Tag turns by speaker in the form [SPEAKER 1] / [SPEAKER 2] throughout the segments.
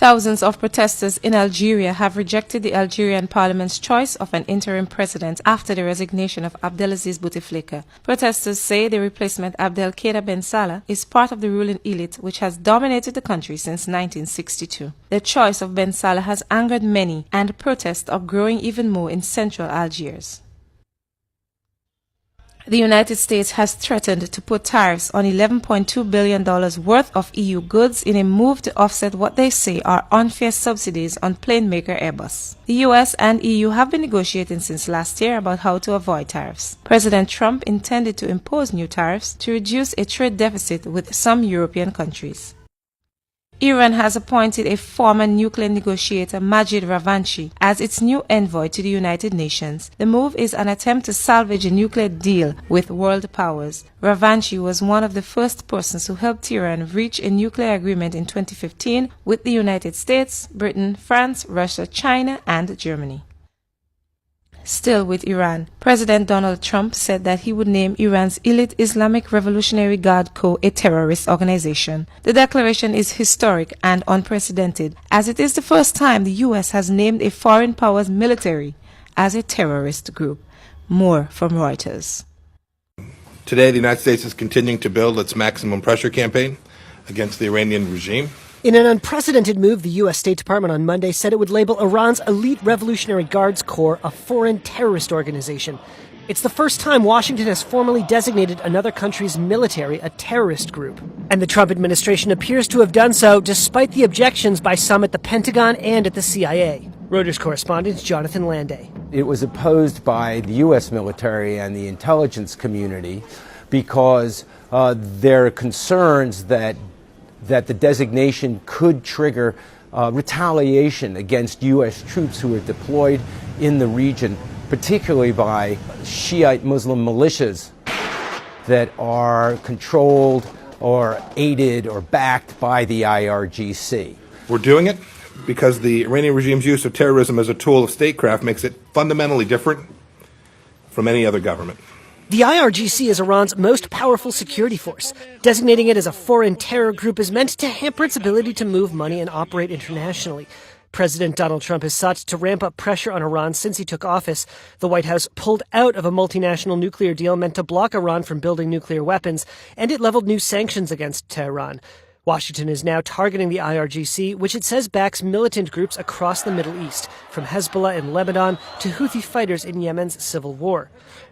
[SPEAKER 1] Thousands of protesters in Algeria have rejected the Algerian parliament's choice of an interim president after the resignation of Abdelaziz Bouteflika. Protesters say the replacement Abdelkader Ben Salah is part of the ruling elite which has dominated the country since 1962. The choice of Ben Salah has angered many, and protests are growing even more in central Algiers. The United States has threatened to put tariffs on $11.2 billion worth of EU goods in a move to offset what they say are unfair subsidies on plane maker Airbus. The US and EU have been negotiating since last year about how to avoid tariffs. President Trump intended to impose new tariffs to reduce a trade deficit with some European countries. Iran has appointed a former nuclear negotiator, Majid Ravanchi, as its new envoy to the United Nations. The move is an attempt to salvage a nuclear deal with world powers. Ravanchi was one of the first persons who helped Iran reach a nuclear agreement in 2015 with the United States, Britain, France, Russia, China, and Germany. Still with Iran, President Donald Trump said that he would name Iran's elite Islamic Revolutionary Guard Corps a terrorist organization. The declaration is historic and unprecedented, as it is the first time the U.S. has named a foreign power's military as a terrorist group. More from Reuters.
[SPEAKER 2] Today, the United States is continuing to build its maximum pressure campaign against the Iranian regime.
[SPEAKER 3] In an unprecedented move, the U.S. State Department on Monday said it would label Iran's elite Revolutionary Guards Corps a foreign terrorist organization. It's the first time Washington has formally designated another country's military a terrorist group. And the Trump administration appears to have done so despite the objections by some at the Pentagon and at the CIA. Reuters correspondent Jonathan Landay.
[SPEAKER 4] It was opposed by the U.S. military and the intelligence community because there are concerns that the designation could trigger retaliation against U.S. troops who are deployed in the region, particularly by Shiite Muslim militias that are controlled or aided or backed by the IRGC.
[SPEAKER 2] We're doing it because the Iranian regime's use of terrorism as a tool of statecraft makes it fundamentally different from any other government.
[SPEAKER 3] The IRGC is Iran's most powerful security force. Designating it as a foreign terror group is meant to hamper its ability to move money and operate internationally. President Donald Trump has sought to ramp up pressure on Iran since he took office. The White House pulled out of a multinational nuclear deal meant to block Iran from building nuclear weapons, and it leveled new sanctions against Tehran. Washington is now targeting the IRGC, which it says backs militant groups across the Middle East, from Hezbollah in Lebanon to Houthi fighters in Yemen's civil war.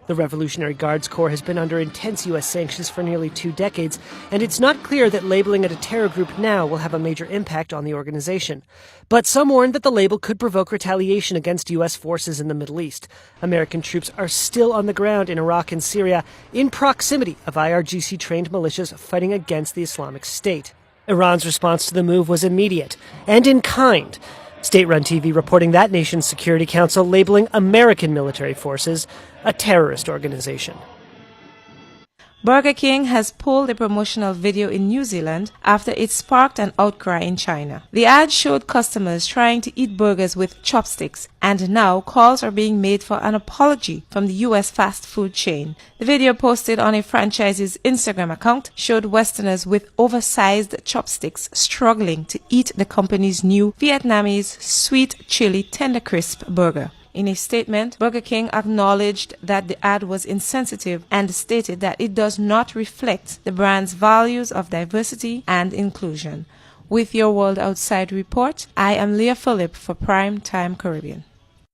[SPEAKER 3] The Revolutionary Guards Corps has been under intense U.S. sanctions for nearly 2 decades, and it's not clear that labeling it a terror group now will have a major impact on the organization. But some warn that the label could provoke retaliation against U.S. forces in the Middle East. American troops are still on the ground in Iraq and Syria, in proximity of IRGC-trained militias fighting against the Islamic State. Iran's response to the move was immediate and in kind. State-run TV reporting that nation's Security Council labeling American military forces a terrorist organization.
[SPEAKER 1] Burger King has pulled a promotional video in New Zealand after it sparked an outcry in China. The ad showed customers trying to eat burgers with chopsticks, and now calls are being made for an apology from the U.S. fast food chain. The video, posted on a franchise's Instagram account, showed Westerners with oversized chopsticks struggling to eat the company's new Vietnamese sweet chili tender crisp burger. In a statement, Burger King acknowledged that the ad was insensitive and stated that it does not reflect the brand's values of diversity and inclusion. With your World Outside report, I am Leah Phillip for Prime Time Caribbean.